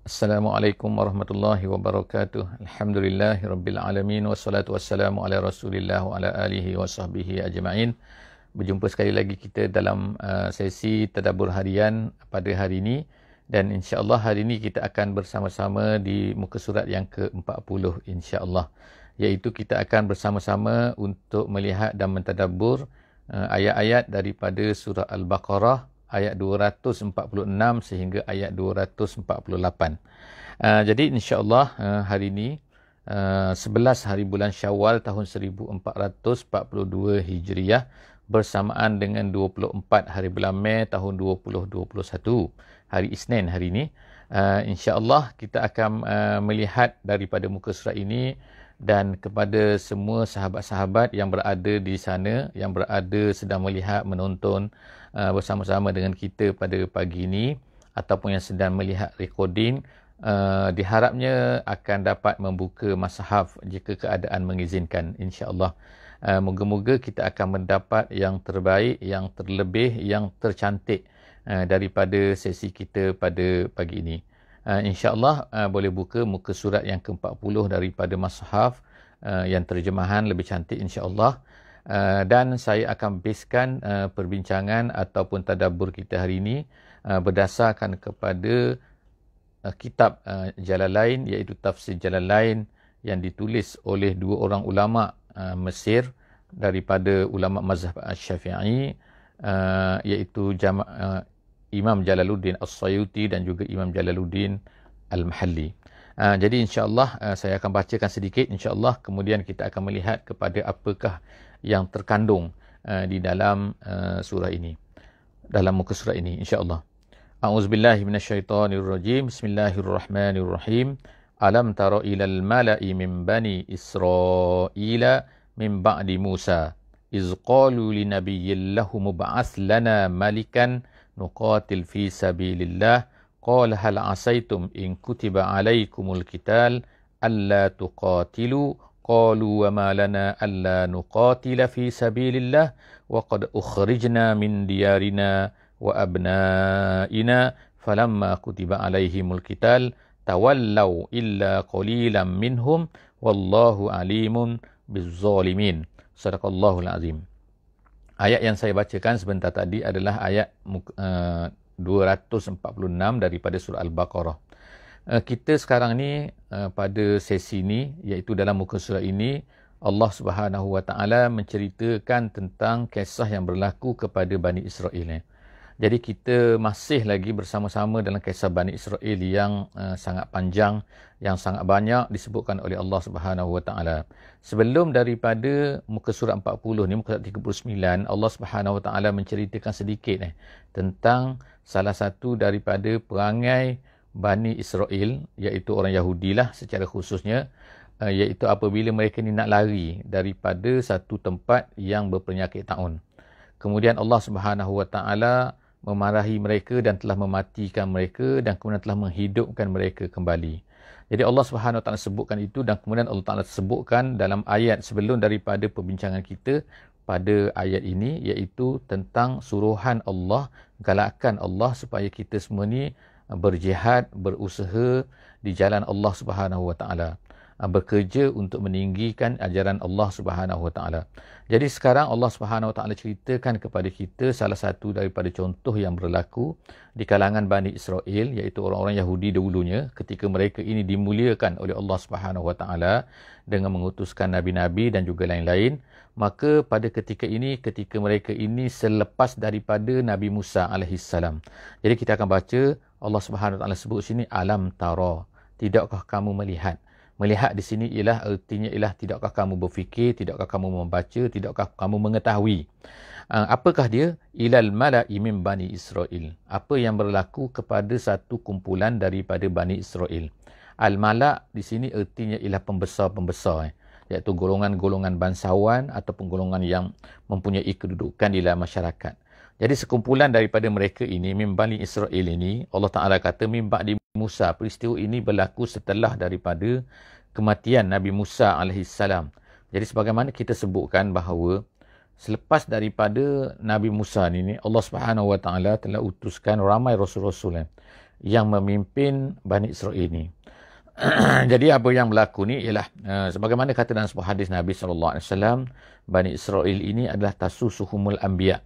Assalamualaikum warahmatullahi wabarakatuh. Alhamdulillahirabbil alamin wassalatu wassalamu ala Rasulillah wa ala alihi wasahbihi ajma'in. Berjumpa sekali lagi kita dalam sesi tadabbur harian pada hari ini, dan insya-Allah hari ini kita akan bersama-sama di muka surat yang ke-40 insya-Allah, iaitu kita akan bersama-sama untuk melihat dan mentadabbur ayat-ayat daripada surah Al-Baqarah ayat 246 sehingga ayat 248. Jadi insya-Allah hari ini 11 hari bulan Syawal tahun 1442 Hijriah bersamaan dengan 24 hari bulan Mei tahun 2021, hari Isnin hari ini. Insya-Allah kita akan melihat daripada muka surat ini, dan kepada semua sahabat-sahabat yang berada di sana, yang berada sedang melihat, menonton bersama-sama dengan kita pada pagi ini, ataupun yang sedang melihat recording, diharapnya akan dapat membuka mushaf jika keadaan mengizinkan insya-Allah. Moga-moga kita akan mendapat yang terbaik, yang terlebih, yang tercantik daripada sesi kita pada pagi ini. InsyaAllah boleh buka muka surat yang ke-40 daripada mushaf yang terjemahan lebih cantik insyaAllah. Dan saya akan basekan perbincangan ataupun tadabbur kita hari ini berdasarkan kepada kitab Jalalain, iaitu tafsir Jalalain yang ditulis oleh dua orang ulama Mesir daripada ulama mazhab Syafi'i, iaitu Imam Jalaluddin As-Sayuti dan juga Imam Jalaluddin Al-Mahalli. Jadi insya-Allah saya akan bacakan sedikit insya-Allah, kemudian kita akan melihat kepada apakah yang terkandung di dalam surah ini, dalam muka surah ini insya-Allah. A'udzubillahi minasyaitonirrajim. Bismillahirrahmanirrahim. Alam tara ilal mala'i min bani Israila min ba'di Musa iz qalu linabiyyin lahum mub'ats lana malikan nuqatil fi sabilillah qala hal asaitum in kutiba alaikumul qital alla tuqatilu qalu wa ma lana alla nuqatila fi sabilillah wa qad ukhrijna min diyarina wa abnaina falamma kutiba alaihimul qital tawallaw illa qalilan minhum wallahu alimun bizzalimin. Sadaqallahul azim. Ayat yang saya bacakan sebentar tadi adalah ayat 246 daripada surah Al-Baqarah. Kita sekarang ni pada sesi ni, iaitu dalam muka surah ini, Allah Subhanahu Wa Taala menceritakan tentang kisah yang berlaku kepada Bani Israel. Jadi kita masih lagi bersama-sama dalam kisah Bani Israel yang sangat panjang, yang sangat banyak disebutkan oleh Allah Subhanahu Wa Taala. Sebelum daripada muka surat 40 ni, muka surat 39, Allah Subhanahu Wa Taala menceritakan sedikit tentang salah satu daripada perangai Bani Israel, iaitu orang Yahudi lah secara khususnya, iaitu apabila mereka ni nak lari daripada satu tempat yang berpenyakit taun. Kemudian Allah Subhanahu Wa Taala memarahi mereka dan telah mematikan mereka dan kemudian telah menghidupkan mereka kembali. Jadi Allah Subhanahu Wa Taala sebutkan itu, dan kemudian Allah Taala sebutkan dalam ayat sebelum daripada perbincangan kita pada ayat ini, iaitu tentang suruhan Allah, galakan Allah supaya kita semua ni berjihad, berusaha di jalan Allah Subhanahu Wa Taala, bekerja untuk meninggikan ajaran Allah Subhanahu Wa Taala. Jadi sekarang Allah Subhanahu Wa Taala ceritakan kepada kita salah satu daripada contoh yang berlaku di kalangan Bani Israel, iaitu orang-orang Yahudi dahulunya, ketika mereka ini dimuliakan oleh Allah Subhanahu Wa Taala dengan mengutuskan nabi-nabi dan juga lain-lain. Maka pada ketika ini, ketika mereka ini selepas daripada Nabi Musa alaihissalam. Jadi kita akan baca Allah Subhanahu Wa Taala sebut sini alam tara, tidakkah kamu melihat? Melihat di sini ialah artinya ialah tidakkah kamu berfikir, tidakkah kamu membaca, tidakkah kamu mengetahui. Apakah dia? Ilal mala'i min Bani Israel. Apa yang berlaku kepada satu kumpulan daripada Bani Israel. Al-mala' di sini artinya ialah pembesar-pembesar, iaitu golongan-golongan bangsawan ataupun golongan yang mempunyai kedudukan di dalam masyarakat. Jadi sekumpulan daripada mereka ini, min Bani Israel ini, Allah Ta'ala kata min ba'di Musa. Peristiwa ini berlaku setelah daripada kematian Nabi Musa alaihissalam. Jadi sebagaimana kita sebutkan bahawa selepas daripada Nabi Musa ini, Allah Subhanahu Wa Taala telah utuskan ramai rasul-rasul yang memimpin Bani Israel ini. Jadi apa yang berlaku ni ialah sebagaimana kata dalam sebuah hadis Nabi SAW, Bani Israel ini adalah tasusuhumul anbiya.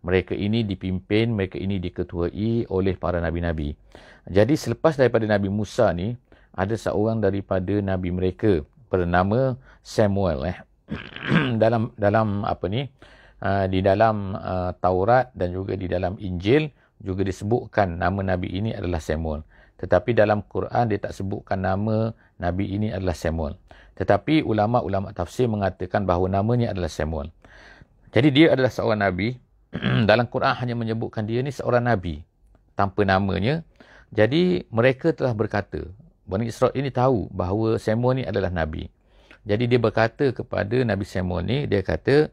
Mereka ini dipimpin, mereka ini diketuai oleh para nabi-nabi. Jadi selepas daripada Nabi Musa ni, ada seorang daripada nabi mereka bernama Samuel. dalam apa ni, di dalam Taurat dan juga di dalam Injil juga disebutkan nama nabi ini adalah Samuel. Tetapi dalam Quran dia tak sebutkan nama nabi ini adalah Samuel. Tetapi ulama-ulama tafsir mengatakan bahawa namanya adalah Samuel. Jadi dia adalah seorang nabi. Dalam Quran hanya menyebutkan dia ni seorang nabi tanpa namanya. Jadi mereka telah berkata, Bani Israel ini tahu bahawa Samuel ni adalah nabi. Jadi dia berkata kepada Nabi Samuel ni, dia kata,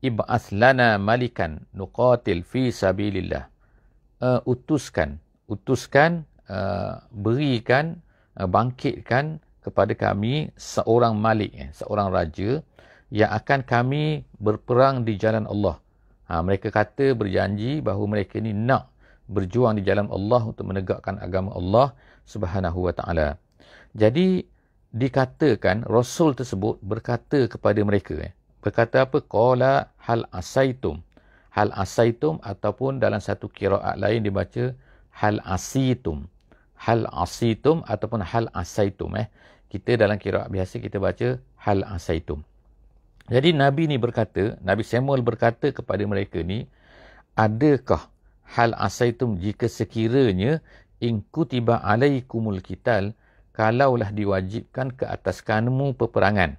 Ib'ath lana malikan nuqatil fi sabilillah. Utuskan, berikan, bangkitkan kepada kami seorang malik, seorang raja yang akan kami berperang di jalan Allah. Mereka kata, berjanji bahawa mereka ni nak berjuang di jalan Allah untuk menegakkan agama Allah Subhanahu wa ta'ala. Jadi dikatakan Rasul tersebut berkata kepada mereka, berkata apa? Qala hal asaitum. Hal asaitum, ataupun dalam satu qiraat lain dibaca hal asitum. Hal asitum ataupun hal asaitum. Kita dalam qiraat biasa kita baca hal asaitum. Jadi Nabi ni berkata, Nabi Samuel berkata kepada mereka ni, adakah hal asaitum jika sekiranya in kutiba alaikumul qital, kalaulah diwajibkan ke atas kamu peperangan,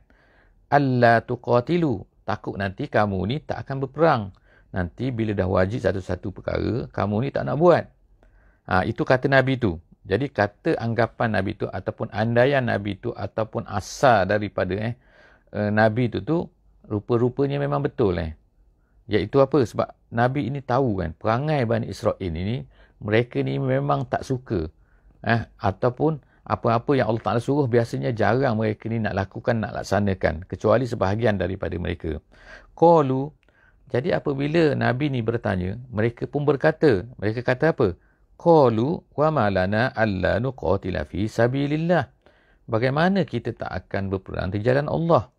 alla tuqatilu, takut nanti kamu ni tak akan berperang. Nanti bila dah wajib satu-satu perkara, kamu ni tak nak buat. Itu kata Nabi tu. Jadi kata anggapan Nabi tu ataupun andaian Nabi tu ataupun asal daripada Nabi tu rupa-rupanya memang betul. Iaitu apa? Sebab Nabi ini tahu kan, perangai Bani Israel ini, mereka ni memang tak suka. Ataupun apa-apa yang Allah Ta'ala suruh, biasanya jarang mereka ni nak lakukan, nak laksanakan. Kecuali sebahagian daripada mereka. Qalu, jadi apabila Nabi ni bertanya, mereka pun berkata, mereka kata apa? Qalu wa ma lana alla nuqatila fi sabilillah. Bagaimana kita tak akan berperang di jalan Allah?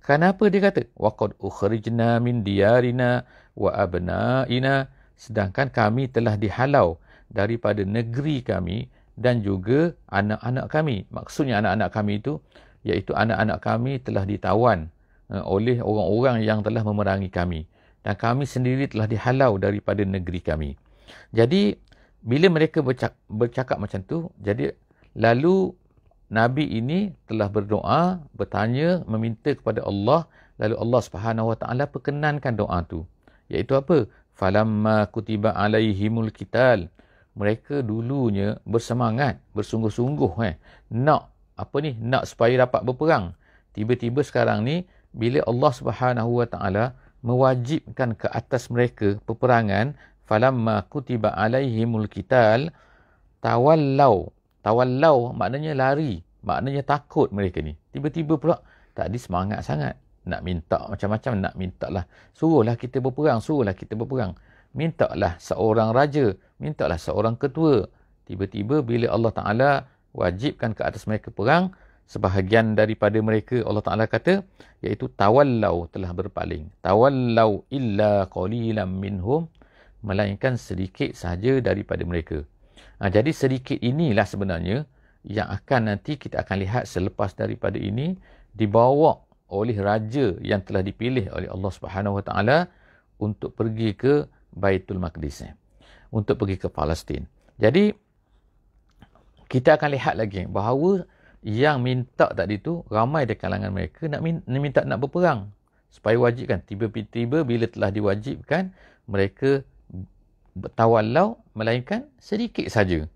Kenapa dia kata? Waqad ukhrijna min diyarina wa abna'ina. Sedangkan kami telah dihalau daripada negeri kami dan juga anak-anak kami. Maksudnya anak-anak kami itu, iaitu anak-anak kami telah ditawan oleh orang-orang yang telah memerangi kami. Dan kami sendiri telah dihalau daripada negeri kami. Jadi, bila mereka bercakap macam tu, jadi lalu Nabi ini telah berdoa, bertanya, meminta kepada Allah, lalu Allah Subhanahu wa ta'ala perkenankan doa tu. Iaitu apa? Falamma kutiba alaihimul qital. Mereka dulunya bersemangat, bersungguh-sungguh nak supaya dapat berperang. Tiba-tiba sekarang ni, bila Allah Subhanahu wa ta'ala mewajibkan ke atas mereka peperangan, falamma kutiba alaihimul qital, tawallau maknanya lari, maknanya takut mereka ni. Tiba-tiba pula tadi semangat sangat, nak minta macam-macam, nak mintalah, suruhlah kita berperang, mintalah seorang raja, mintalah seorang ketua. Tiba-tiba bila Allah Ta'ala wajibkan ke atas mereka perang, sebahagian daripada mereka Allah Ta'ala kata, iaitu tawallau, telah berpaling. Tawallau illa qalilan minhum, melainkan sedikit sahaja daripada mereka. Jadi sedikit inilah sebenarnya yang akan nanti kita akan lihat selepas daripada ini dibawa oleh raja yang telah dipilih oleh Allah Subhanahu Wa Taala untuk pergi ke Baitul Maqdis, untuk pergi ke Palestin. Jadi kita akan lihat lagi bahawa yang minta tadi tu ramai di kalangan mereka nak minta nak berperang supaya wajibkan. Tiba-tiba bila telah diwajibkan, mereka tawallau, melainkan sedikit saja.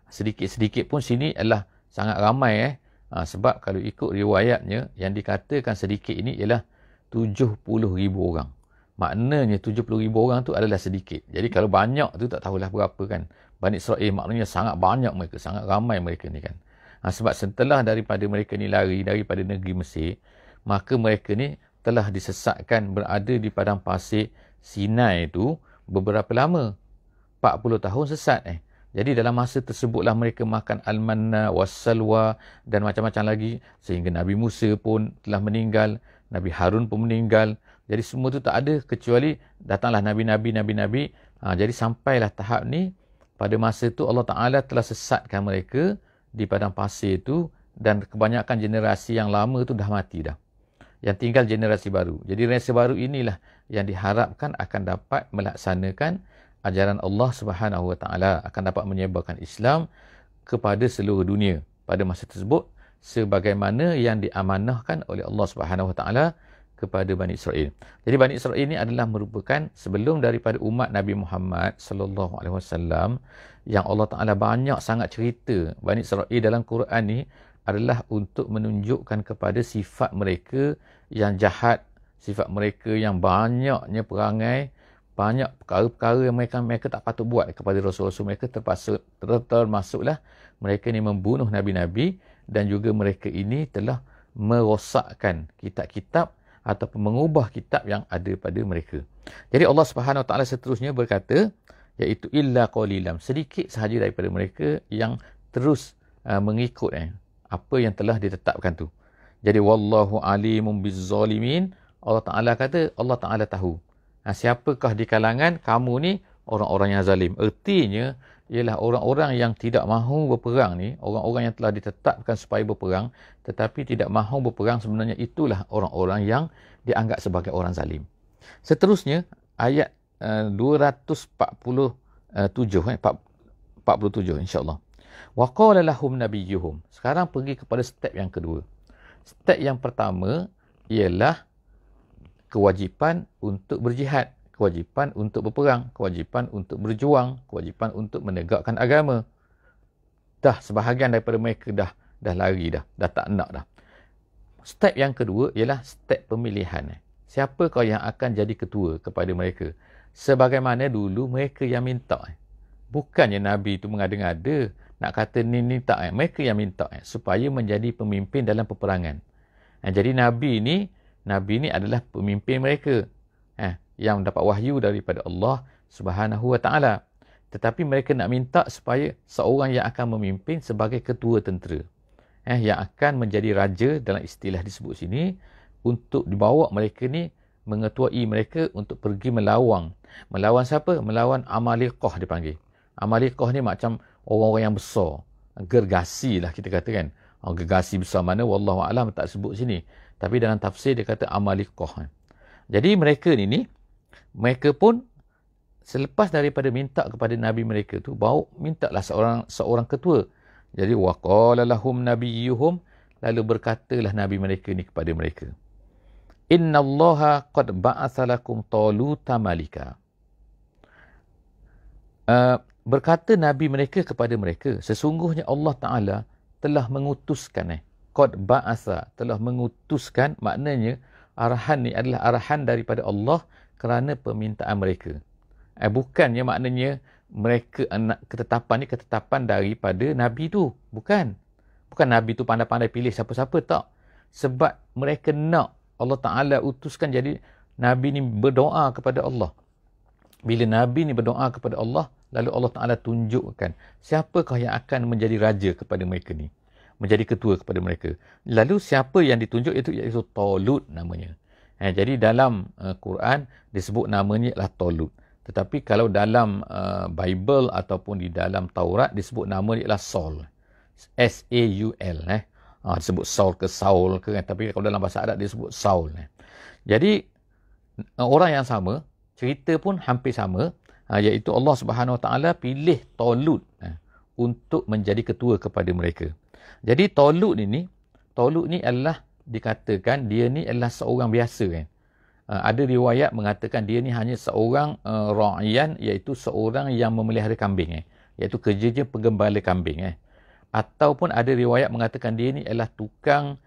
Sedikit-sedikit pun sini adalah sangat ramai. Sebab kalau ikut riwayatnya, yang dikatakan sedikit ini ialah 70,000 orang. Maknanya 70,000 orang tu adalah sedikit. Jadi kalau banyak tu tak tahulah berapa kan. Bani Israel maknanya sangat banyak mereka, sangat ramai mereka ni kan. Sebab setelah daripada mereka ni lari daripada negeri Mesir, maka mereka ni telah disesatkan berada di padang pasir Sinai itu beberapa lama. 40 tahun sesat. Jadi dalam masa tersebutlah mereka makan al-manna was-salwa dan macam-macam lagi, sehingga Nabi Musa pun telah meninggal, Nabi Harun pun meninggal. Jadi semua tu tak ada kecuali datanglah nabi-nabi. Jadi sampailah tahap ni, pada masa tu Allah Ta'ala telah sesatkan mereka di padang pasir tu, dan kebanyakan generasi yang lama tu dah mati dah. Yang tinggal generasi baru. Jadi generasi baru inilah yang diharapkan akan dapat melaksanakan ajaran Allah Subhanahu Wa Ta'ala, akan dapat menyebarkan Islam kepada seluruh dunia pada masa tersebut, sebagaimana yang diamanahkan oleh Allah Subhanahu Wa Ta'ala kepada Bani Israel. Jadi Bani Israel ini adalah merupakan sebelum daripada umat Nabi Muhammad sallallahu alaihi wasallam, yang Allah Ta'ala banyak sangat cerita Bani Israel dalam Quran ni adalah untuk menunjukkan kepada sifat mereka yang jahat, sifat mereka yang banyaknya perangai, banyak perkara-perkara yang mereka tak patut buat kepada Rasul-Rasul mereka, termasuklah mereka ni membunuh Nabi-Nabi, dan juga mereka ini telah merosakkan kitab-kitab ataupun mengubah kitab yang ada pada mereka. Jadi Allah Subhanahu Wa Ta'ala seterusnya berkata, iaitu illa qalilam, sedikit sahaja daripada mereka yang terus mengikut apa yang telah ditetapkan tu. Jadi wallahu alimun bizzalimin, Allah Ta'ala kata Allah Ta'ala tahu siapakah di kalangan kamu ni orang-orang yang zalim. Ertinya ialah orang-orang yang tidak mahu berperang ni, orang-orang yang telah ditetapkan supaya berperang tetapi tidak mahu berperang, sebenarnya itulah orang-orang yang dianggap sebagai orang zalim. Seterusnya ayat 247 47 insya-Allah. Wa qala lahum nabiyyuhum. Sekarang pergi kepada step yang kedua. Step yang pertama ialah kewajipan untuk berjihad, kewajipan untuk berperang, kewajipan untuk berjuang, kewajipan untuk menegakkan agama. Dah sebahagian daripada mereka dah lari dah tak nak dah. Step yang kedua ialah step pemilihan. Siapakah yang akan jadi ketua kepada mereka? Sebagaimana dulu mereka yang minta. Bukannya Nabi itu mengada-ngada nak kata ni tak. Mereka yang minta supaya menjadi pemimpin dalam peperangan. Jadi Nabi ni adalah pemimpin mereka yang dapat wahyu daripada Allah Subhanahu Wa Ta'ala. Tetapi mereka nak minta supaya seorang yang akan memimpin sebagai ketua tentera, yang akan menjadi raja dalam istilah disebut sini, untuk dibawa mereka ni, mengetuai mereka untuk pergi melawan siapa? Melawan Amaliqah dipanggil. Amaliqah ni macam orang-orang yang besar, gergasi lah kita kata kan. Gergasi besar mana wallahu alam tak sebut sini, tapi dalam tafsir dia kata Amaliqah. Jadi mereka ni mereka pun selepas daripada minta kepada nabi mereka tu, baru mintalah seorang ketua. Jadi waqala lahum nabiyyuhum, lalu berkatalah nabi mereka ni kepada mereka, innallaha qad ba'atha lakum taluta malika. Berkata nabi mereka kepada mereka, sesungguhnya Allah Ta'ala telah mengutuskan, qad ba'atha, telah mengutuskan, maknanya arahan ni adalah arahan daripada Allah kerana permintaan mereka. Bukannya maknanya mereka ketetapan ni ketetapan daripada Nabi tu. Bukan Nabi tu pandai-pandai pilih siapa-siapa, tak. Sebab mereka nak Allah Ta'ala utuskan, jadi Nabi ni berdoa kepada Allah. Bila Nabi ni berdoa kepada Allah, lalu Allah Ta'ala tunjukkan siapakah yang akan menjadi raja kepada mereka ni, menjadi ketua kepada mereka. Lalu siapa yang ditunjuk iaitu Talut namanya. Jadi dalam Quran disebut namanya adalah Talut. Tetapi kalau dalam Bible ataupun di dalam Taurat disebut nama dia adalah Saul. S-A-U-L. Disebut Saul ke Saul ke, tapi kalau dalam bahasa Arab disebut Saul. Jadi orang yang sama, cerita pun hampir sama, iaitu Allah Subhanahu Wa Ta'ala pilih Talut untuk menjadi ketua kepada mereka. Jadi Talut ni adalah dikatakan dia ni adalah seorang biasa. Ada riwayat mengatakan dia ni hanya seorang ra'iyan, iaitu seorang yang memelihara kambing, iaitu kerjanya penggembala kambing. Ataupun ada riwayat mengatakan dia ni adalah tukang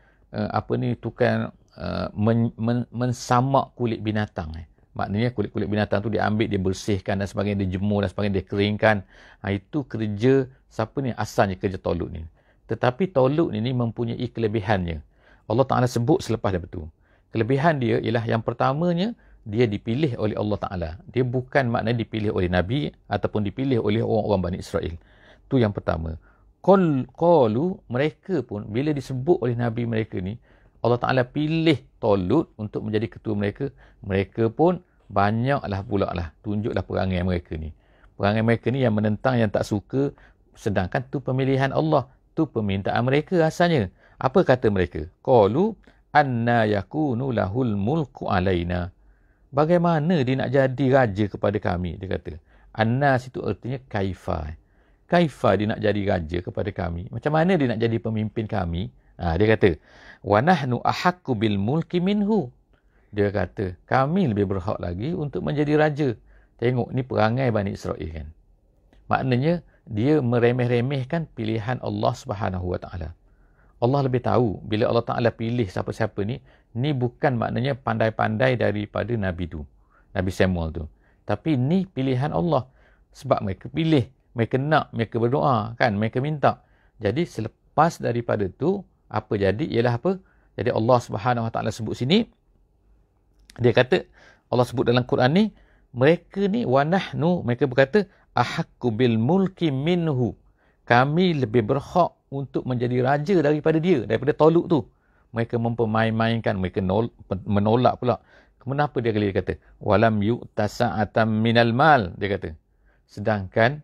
mensamak kulit binatang. Maknanya kulit-kulit binatang tu diambil, dia bersihkan dan sebagainya, dia jemur dan sebagainya, dia keringkan. Itu kerja siapa ni? Asalnya kerja Talut ni. Tetapi Talut ni mempunyai kelebihannya. Allah Ta'ala sebut selepas daripada itu. Kelebihan dia ialah yang pertamanya, dia dipilih oleh Allah Ta'ala. Dia bukan maknanya dipilih oleh Nabi ataupun dipilih oleh orang-orang Bani Israel. Tu yang pertama. Qalu, mereka pun bila disebut oleh Nabi mereka ni, Allah Ta'ala pilih Talut untuk menjadi ketua mereka. Mereka pun banyaklah pula lah. Tunjuklah perangai mereka ni. Perangai mereka ni yang menentang, yang tak suka. Sedangkan tu pemilihan Allah. Tu permintaan mereka asalnya. Apa kata mereka? Qalu anna yakunu lahul mulku alaina. Bagaimana dia nak jadi raja kepada kami? Dia kata. Annas itu artinya kaifa. Kaifa dia nak jadi raja kepada kami? Macam mana dia nak jadi pemimpin kami? Dia kata, wa nahnu ahaqqu bil mulki minhu. Dia kata, kami lebih berhak lagi untuk menjadi raja. Tengok ni perangai Bani Israel kan. Maknanya dia meremeh-remehkan pilihan Allah Subhanahu Wa Taala. Allah lebih tahu bila Allah Taala pilih siapa-siapa ni bukan maknanya pandai-pandai daripada Nabi tu. Nabi Samuel tu. Tapi ni pilihan Allah. Sebab mereka pilih. Mereka nak, mereka berdoa kan, mereka minta. Jadi selepas daripada tu, apa jadi? Ialah apa? Jadi Allah Subhanahu Wa Taala sebut sini, dia kata, Allah sebut dalam Quran ni, mereka ni wanahnu, mereka berkata, ahaqqu bil mulki minhu. Kami lebih berhak untuk menjadi raja daripada dia, daripada Talut tu. Mereka mempermain-mainkan, mereka menolak pula. Kenapa dia kata? Walam yu'ta sa'atan minal mal, dia kata. Sedangkan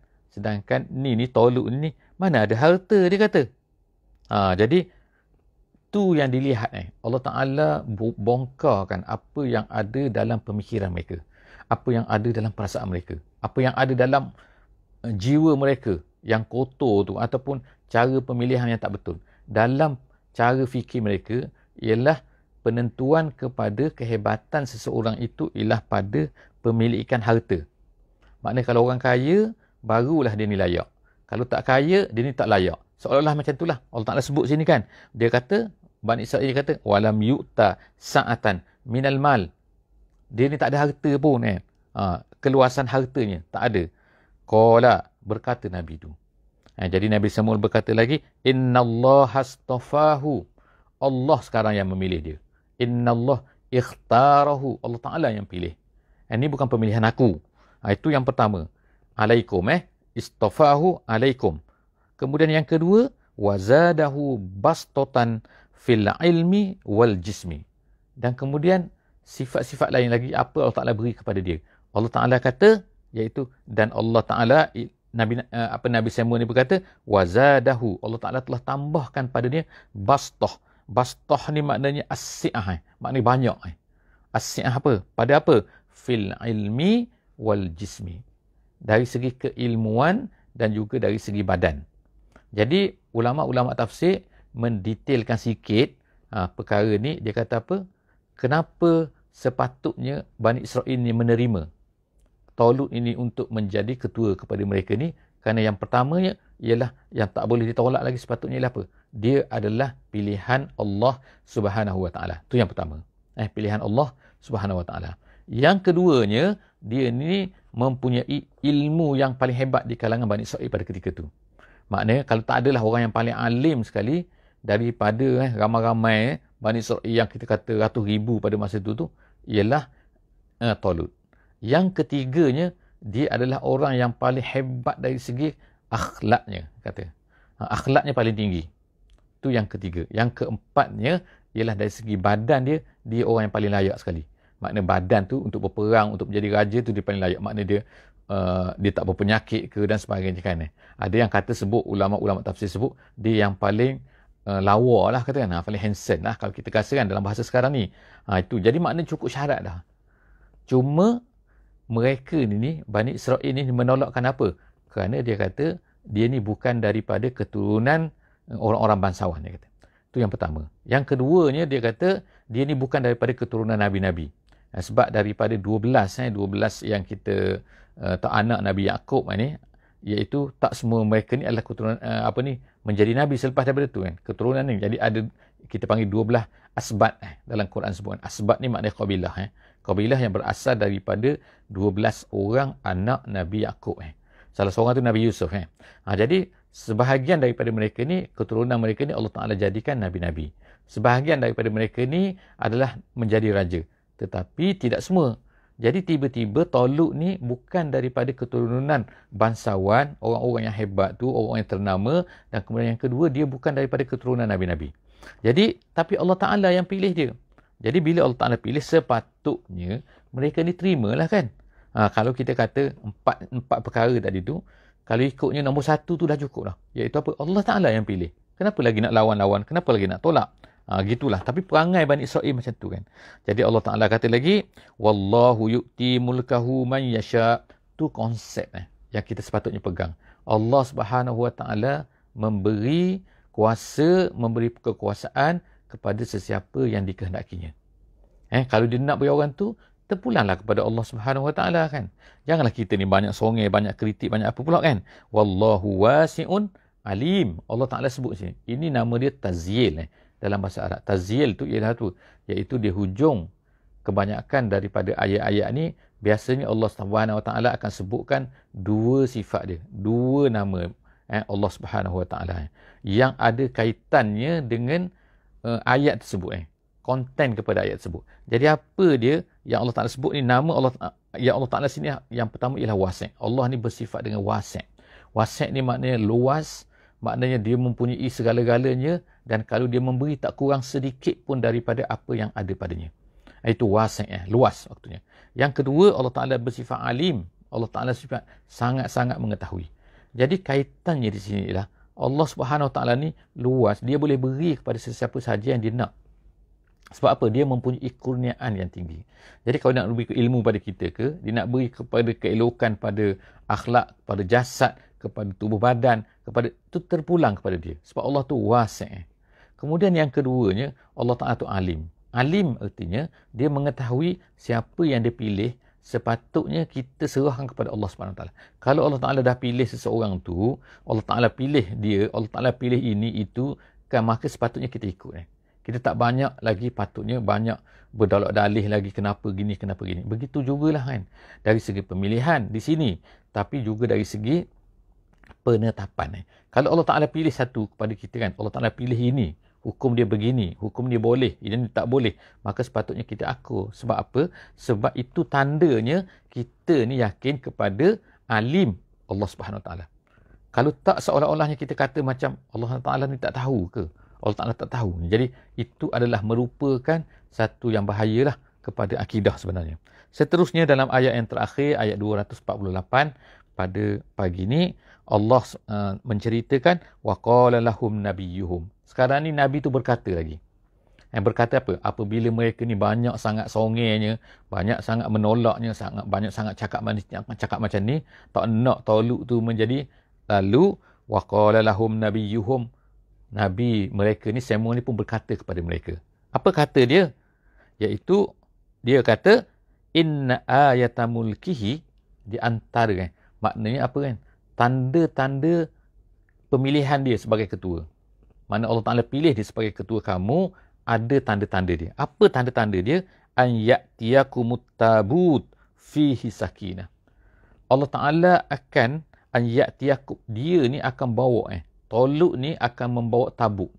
ni Talut ni mana ada harta, dia kata. Jadi tu yang dilihat Allah Taala bongkarkan apa yang ada dalam pemikiran mereka, apa yang ada dalam perasaan mereka, apa yang ada dalam jiwa mereka yang kotor tu, ataupun cara pemilihan yang tak betul. Dalam cara fikir mereka ialah penentuan kepada kehebatan seseorang itu ialah pada pemilikan harta. Maknanya kalau orang kaya, barulah dia ni layak. Kalau tak kaya, dia ni tak layak. Seolah-olah macam itulah. Allah Ta'ala sebut sini kan. Dia kata, Bani Israel kata, walam yu'ta sa'atan minal mal. Dia ni tak ada harta pun kan. Keluasan hartanya, tak ada. Qala, berkata Nabi tu. Jadi Nabi Samuel berkata lagi, innallaha astafahu. Allah sekarang yang memilih dia. Innallah ikhtarahu. Allah Ta'ala yang pilih. Ini bukan pemilihan aku. Itu yang pertama. Alaikum istafahu alaikum. Kemudian yang kedua, wazadahu bastatan fil ilmi wal jismi. Dan kemudian sifat-sifat lain lagi apa Allah Taala beri kepada dia. Allah Taala kata, iaitu, dan Allah Taala Nabi Samuel ni berkata, wazadahu, Allah Taala telah tambahkan pada dia bastah. Bastah ni maknanya as-si'ah, maknanya banyak. As-si'ah apa? Pada apa? Fil ilmi wal jismi. Dari segi keilmuan dan juga dari segi badan. Jadi ulama-ulama tafsir mendetailkan sikit perkara ni. Dia kata apa? Kenapa sepatutnya Bani Israel ni menerima Talut ini untuk menjadi ketua kepada mereka ni? Kerana yang pertamanya ialah yang tak boleh ditolak lagi sepatutnya ialah apa? Dia adalah pilihan Allah Subhanahu Wa Taala. Itu yang pertama. Pilihan Allah Subhanahu Wa Taala. Yang keduanya, dia ni mempunyai ilmu yang paling hebat di kalangan Bani Israel pada ketika itu. Maknanya kalau tak adalah orang yang paling alim sekali daripada ramai-ramai Bani Israel yang kita kata ratus ribu pada masa itu tu, ialah Talut. Yang ketiganya, dia adalah orang yang paling hebat dari segi akhlaknya, kata. Akhlaknya paling tinggi. Itu yang ketiga. Yang keempatnya ialah dari segi badan dia, dia orang yang paling layak sekali. Maknanya badan tu untuk berperang, untuk menjadi raja tu dia paling layak. Maknanya dia tak berpenyakit ke dan sebagainya kan. Ada yang kata sebut, ulama-ulama tafsir sebut, dia yang paling lawa lah kata kan. Paling handsome lah kalau kita rasa kan dalam bahasa sekarang ni. Itu. Jadi maknanya cukup syarat dah. Cuma mereka ni, Bani Israel ni menolakkan apa? Kerana dia kata, dia ni bukan daripada keturunan orang-orang bangsawan. Dia kata. Itu yang pertama. Yang keduanya, dia kata, dia ni bukan daripada keturunan Nabi-Nabi. Sebab daripada 12 yang kita tak anak Nabi Yaqub ni, iaitu tak semua mereka ni adalah keturunan menjadi Nabi selepas daripada tu kan. Keturunan ni. Jadi ada, kita panggil 12 asbat dalam Quran sebut. Asbat ni maknanya qabilah. Qabilah yang berasal daripada 12 orang anak Nabi Yaqub. Salah seorang tu Nabi Yusuf. Jadi sebahagian daripada mereka ni, keturunan mereka ni Allah Ta'ala jadikan Nabi-Nabi. Sebahagian daripada mereka ni adalah menjadi raja. Tetapi tidak semua. Jadi tiba-tiba Talut ni bukan daripada keturunan bangsawan, orang-orang yang hebat tu, orang yang ternama, dan kemudian yang kedua, dia bukan daripada keturunan Nabi-Nabi. Jadi, tapi Allah Ta'ala yang pilih dia. Jadi bila Allah Ta'ala pilih, sepatutnya mereka ni terimalah kan. Kalau kita kata empat perkara tadi tu, kalau ikutnya nombor satu tu dah cukup lah. Iaitu apa? Allah Ta'ala yang pilih. Kenapa lagi nak lawan-lawan? Kenapa lagi nak tolak? Gitulah. Tapi perangai Bani Israel macam tu kan. Jadi Allah Ta'ala kata lagi, Wallahu yu'ti mulkahu man yasha'. Tu konsep yang kita sepatutnya pegang. Allah Subhanahu Wa Ta'ala memberi kuasa, memberi kekuasaan kepada sesiapa yang dikehendakinya. Kalau dia nak beri orang tu, terpulanglah kepada Allah Subhanahu Wa Ta'ala kan. Janganlah kita ni banyak songeh, banyak kritik, banyak apa pula kan. Wallahu wasi'un alim. Allah Ta'ala sebut sini. Ini nama dia tazyil dalam bahasa Arab. Tazyil tu ialah tu, iaitu di hujung kebanyakan daripada ayat-ayat ni, biasanya Allah Subhanahu Wa Ta'ala akan sebutkan dua sifat dia, dua nama Allah Subhanahu Wa Ta'ala yang ada kaitannya dengan ayat tersebut, konten kepada ayat tersebut. Jadi apa dia yang Allah Ta'ala sebut ni, nama Allah yang Allah Ta'ala sini yang pertama ialah wasi'. Allah ni bersifat dengan wasi'. Wasi' ni maknanya luas, maknanya dia mempunyai segala-galanya, dan kalau dia memberi tak kurang sedikit pun daripada apa yang ada padanya. Itu wasi', luas waktunya. Yang kedua, Allah Ta'ala bersifat alim. Allah Ta'ala bersifat sangat-sangat mengetahui. Jadi kaitannya di sini ialah Allah Subhanahu Wa Ta'ala ni luas, dia boleh beri kepada sesiapa sahaja yang dia nak. Sebab apa? Dia mempunyai kurniaan yang tinggi. Jadi kalau nak beri ilmu pada kita ke, dia nak beri kepada keelokan pada akhlak, pada jasad, kepada tubuh badan, kepada itu terpulang kepada dia. Sebab Allah tu wasi'. Kemudian yang keduanya, Allah Ta'ala tu alim. Alim artinya dia mengetahui siapa yang dia pilih, sepatutnya kita serahkan kepada Allah Subhanahu Wa Taala. Kalau Allah Ta'ala dah pilih seseorang tu, Allah Ta'ala pilih dia, Allah Ta'ala pilih ini, itu, kan, maka sepatutnya kita ikut. Kita tak banyak lagi patutnya banyak berdalak dalih lagi kenapa gini, kenapa gini. Begitu jugalah kan. Dari segi pemilihan di sini, tapi juga dari segi penetapan. Kalau Allah Ta'ala pilih satu kepada kita kan, Allah Ta'ala pilih ini, hukum dia begini, hukum dia boleh, ini tak boleh, maka sepatutnya kita akur. Sebab apa? Sebab itu tandanya kita ni yakin kepada alim Allah Subhanahu Wa Ta'ala. Kalau tak, seolah-olahnya kita kata macam Allah Ta'ala ni tak tahu ke? Allah Ta'ala tak tahu. Jadi itu adalah merupakan satu yang bahayalah kepada akidah sebenarnya. Seterusnya dalam ayat yang terakhir, ayat 248 pada pagi ni, Allah menceritakan waqala lahum nabiyyuhum. Sekarang ni Nabi tu berkata lagi. Berkata apa? Apabila mereka ni banyak sangat songenya, banyak sangat menolaknya, banyak sangat cakap macam ni, tak nak Talut tu menjadi, lalu waqala lahum nabiyyuhum. Nabi mereka ni semua ni pun berkata kepada mereka. Apa kata dia? Iaitu dia kata inna ayata mulkihi, di antara kan, maknanya apa kan? Tanda-tanda pemilihan dia sebagai ketua. Mana Allah Ta'ala pilih dia sebagai ketua kamu, ada tanda-tanda dia. Apa tanda-tanda dia? An ya'tiyakumut tabut fihi sakinah. Allah Ta'ala akan an ya'tiyakum, dia ni akan bawa Talut ni akan membawa tabut.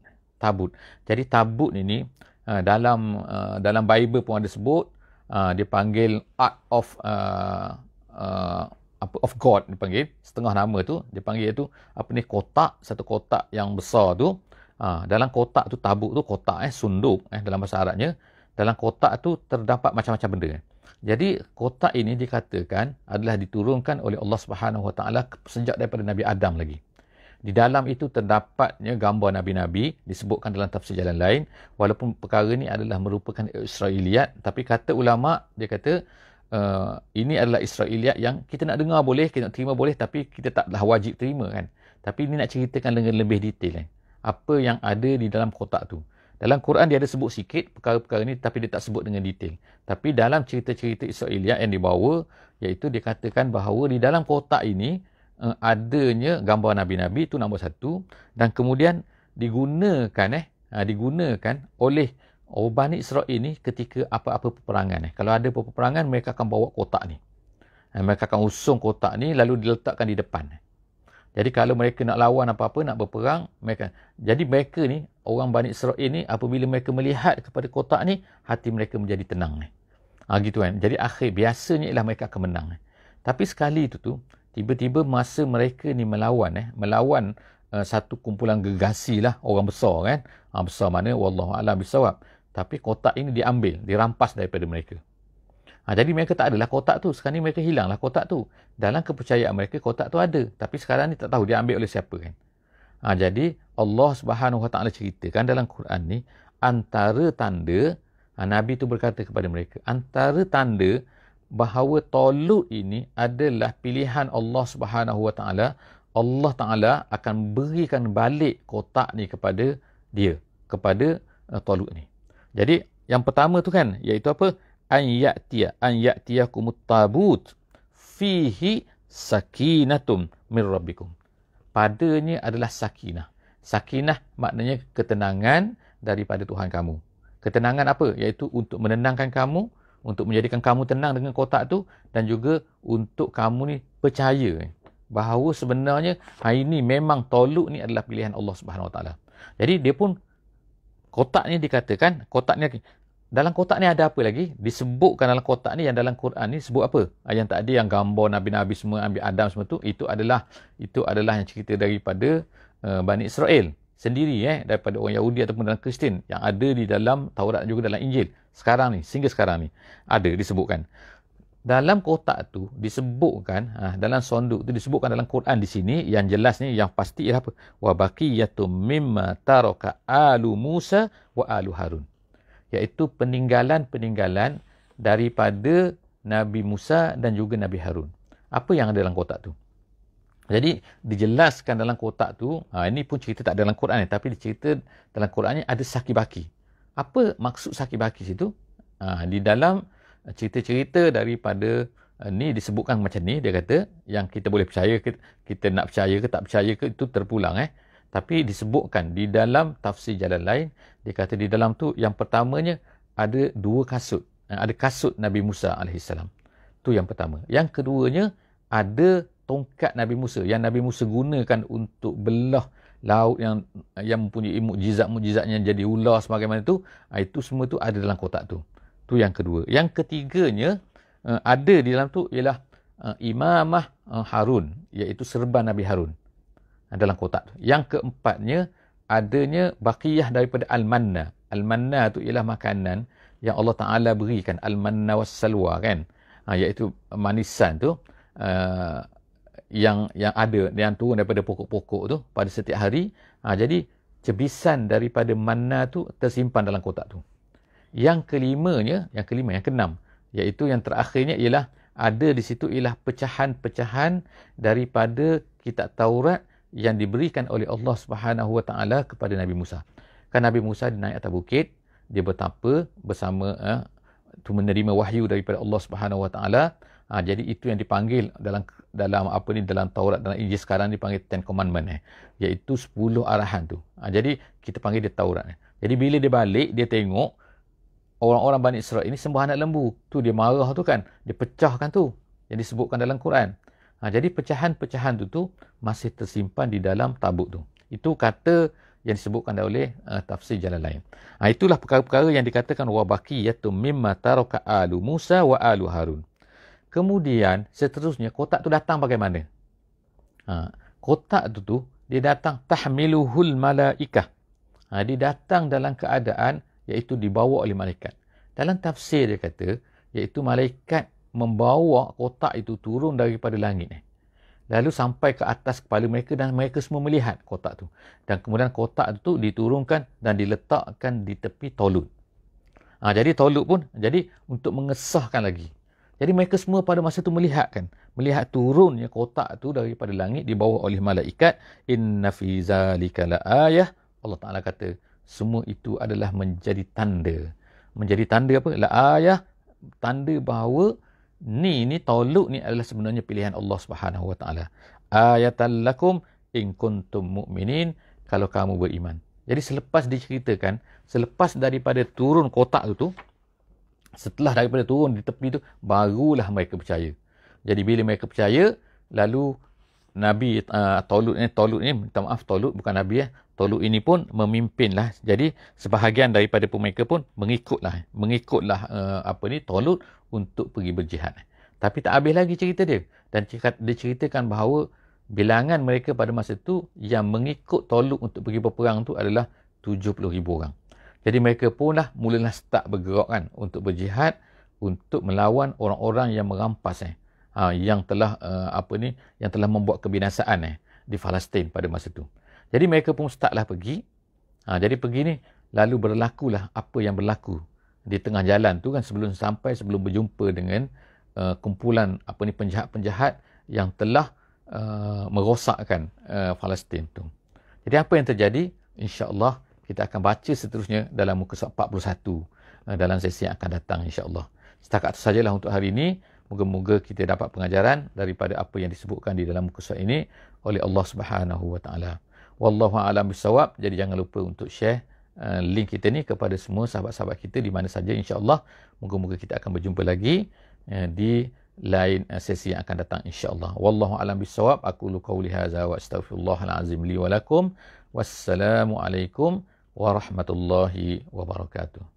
Jadi tabut ni dalam Bible pun ada sebut, dia panggil Ark of God, dipanggil setengah nama tu, dia panggil tu kotak, satu kotak yang besar tu. Dalam kotak tu, tabut tu kotak, sunduk dalam bahasa Arabnya. Dalam kotak tu terdapat macam-macam benda. Jadi kotak ini dikatakan adalah diturunkan oleh Allah Subhanahu Wa Taala sejak daripada Nabi Adam lagi. Di dalam itu terdapatnya gambar Nabi-Nabi, disebutkan dalam tafsir jalan lain. Walaupun perkara ini adalah merupakan Israiliyat, tapi kata ulama', dia kata ini adalah Israiliyat yang kita nak dengar boleh, kita nak terima boleh, tapi kita taklah wajib terima kan. Tapi ini nak ceritakan dengan lebih detail apa yang ada di dalam kotak tu. Dalam Quran dia ada sebut sikit perkara-perkara ni, tapi dia tak sebut dengan detail. Tapi dalam cerita-cerita Israiliyat yang dibawa, iaitu dia katakan bahawa di dalam kotak ini adanya gambar Nabi-Nabi, itu nombor satu. Dan kemudian digunakan oleh Bani Israel ni ketika apa-apa peperangan. Kalau ada peperangan, mereka akan bawa kotak ni. Mereka akan usung kotak ni lalu diletakkan di depan. Jadi kalau mereka nak lawan apa-apa, nak berperang, jadi mereka ni, orang Bani Israel ni, apabila mereka melihat kepada kotak ni, hati mereka menjadi tenang. Gitu kan. Jadi akhir biasanya ialah mereka akan menang. Tapi sekali itu tu, tiba-tiba masa mereka ni melawan satu kumpulan gegasi lah, orang besar kan. Besar mana, wallahu a'lam bisawab. Tapi kotak ini diambil, dirampas daripada mereka. Jadi mereka tak adalah kotak tu. Sekarang ni mereka hilanglah kotak tu. Dalam kepercayaan mereka, kotak tu ada. Tapi sekarang ni tak tahu dia ambil oleh siapa kan. Jadi Allah Subhanahu Wa Taala ceritakan dalam Quran ni, antara tanda, Nabi tu berkata kepada mereka, antara tanda bahawa Talut ini adalah pilihan Allah Subhanahu Wa Taala, Allah Taala akan berikan balik kotak ni kepada dia, kepada Talut ni. Jadi yang pertama tu kan, iaitu apa? An ya'tiyakumut tabut fihi sakinatum min rabbikum. Padanya adalah sakinah. Sakinah maknanya ketenangan daripada Tuhan kamu. Ketenangan apa? Iaitu untuk menenangkan kamu, untuk menjadikan kamu tenang dengan kotak tu, dan juga untuk kamu ni percaya bahawa sebenarnya hari ini memang Talut ni adalah pilihan Allah Subhanahu Wa Taala. Jadi dia pun, kotak ni dikatakan, kotak ni, dalam kotak ni ada apa lagi? Disebutkan dalam kotak ni, yang dalam Quran ni sebut apa? Yang tak ada yang gambar Nabi-Nabi semua, ambil Adam semua tu, itu adalah yang cerita daripada Bani Israel sendiri, daripada orang Yahudi ataupun dalam Kristian, yang ada di dalam Taurat juga dalam Injil. Sekarang ni, sehingga sekarang ni ada disebutkan. Dalam kotak tu disebutkan, dalam sonduk tu disebutkan dalam Quran di sini, yang jelas ni, yang pasti ialah apa? Wa baqiyatum mimma taraka alu Musa wa alu Harun. Iaitu peninggalan-peninggalan daripada Nabi Musa dan juga Nabi Harun. Apa yang ada dalam kotak tu? Jadi dijelaskan dalam kotak tu, ini pun cerita tak ada dalam Quran ni, tapi dicerita dalam Quran ni ada saki-baki. Apa maksud saki-baki situ? Di dalam cerita-cerita daripada ni disebutkan macam ni, dia kata yang kita boleh percaya, kita nak percaya ke tak percaya ke, itu terpulang. Tapi disebutkan di dalam tafsir jalan lain, dia kata di dalam tu yang pertamanya ada 2 kasut. Ada kasut Nabi Musa AS. Tu yang pertama. Yang keduanya ada tongkat Nabi Musa, yang Nabi Musa gunakan untuk belah laut yang mempunyai mukjizat-mukjizatnya jadi ular sebagaimana tu. Itu semua tu ada dalam kotak tu. Tu yang kedua. Yang ketiganya ada di dalam tu ialah imamah Harun, iaitu serban Nabi Harun dalam kotak tu. Yang keempatnya adanya baqiyah daripada al-manna. Al-manna tu ialah makanan yang Allah Ta'ala berikan, al-manna was-salwa kan. Iaitu manisan tu yang ada, yang turun daripada pokok-pokok tu pada setiap hari. Jadi cebisan daripada manna tu tersimpan dalam kotak tu. Yang keenam, iaitu yang terakhirnya ialah ada di situ ialah pecahan-pecahan daripada kitab Taurat yang diberikan oleh Allah Subhanahu Wa Taala kepada Nabi Musa. Kan Nabi Musa naik atas bukit, dia bertapa bersama menerima wahyu daripada Allah Subhanahu Wa Taala. Jadi itu yang dipanggil dalam Taurat, dalam Injil sekarang dipanggil Ten Commandment, iaitu 10 arahan tu. Jadi kita panggil dia Taurat. Jadi bila dia balik, dia tengok orang-orang Bani Israel ini sembah anak lembu. Tu dia marah tu kan, dia pecahkan tu yang disebutkan dalam Quran. Jadi pecahan-pecahan tu masih tersimpan di dalam tabut tu. Itu kata yang disebutkan oleh tafsir jalan lain. Itulah perkara-perkara yang dikatakan wa baqiyatum mimma taraka alu Musa wa alu Harun. Kemudian seterusnya kotak tu datang bagaimana? Kotak tu dia datang tahmiluhul malaikah. Dia datang dalam keadaan iaitu dibawa oleh malaikat. Dalam tafsir dia kata iaitu malaikat membawa kotak itu turun daripada langit. Lalu sampai ke atas kepala mereka dan mereka semua melihat kotak tu. Dan kemudian kotak itu diturunkan dan diletakkan di tepi Talut. Jadi Talut pun jadi untuk mengesahkan lagi. Jadi mereka semua pada masa itu melihat turunnya kotak tu daripada langit dibawa oleh malaikat. Inna fi zalika la ayah. Allah Ta'ala kata semua itu adalah menjadi tanda. Menjadi tanda apa? La ayah, tanda bahawa ni Talut ni adalah sebenarnya pilihan Allah Subhanahu Wa Taala. Ayatan lakum in kuntum mu'minin, kalau kamu beriman. Jadi selepas diceritakan, selepas daripada turun kotak tu, setelah daripada turun di tepi tu, barulah mereka percaya. Jadi bila mereka percaya, lalu Nabi Talut ni, minta maaf, Talut bukan Nabi Tolut ini pun memimpinlah. Jadi sebahagian daripada mereka pun mengikutlah Tolut untuk pergi berjihad. Tapi tak habis lagi cerita dia. Dan dia ceritakan bahawa bilangan mereka pada masa itu yang mengikut Tolut untuk pergi berperang tu adalah 70,000 orang. Jadi mereka pun mulalah start bergerak kan untuk berjihad, untuk melawan orang-orang yang merampas yang telah yang telah membuat kebinasaan di Palestin pada masa itu. Jadi mereka pun startlah pergi. Jadi pergi ni lalu berlakulah apa yang berlaku di tengah jalan tu kan, sebelum berjumpa dengan kumpulan penjahat-penjahat yang telah merosakkan Palestin tu. Jadi apa yang terjadi? InsyaAllah kita akan baca seterusnya dalam muka surat 41 dalam sesi yang akan datang insyaAllah. Setakat itu sajalah untuk hari ini. Moga-moga kita dapat pengajaran daripada apa yang disebutkan di dalam muka surat ini oleh Allah Subhanahu Wa Taala. Wallahu a'lam bissawab. Jadi jangan lupa untuk share link kita ni kepada semua sahabat-sahabat kita di mana saja insya-Allah. Moga-moga kita akan berjumpa lagi di lain sesi yang akan datang insya-Allah. Wallahu a'lam bissawab. Aqulu qawli hadza wa astaghfirullahal azim li wa lakum. Wassalamu alaikum warahmatullahi wabarakatuh.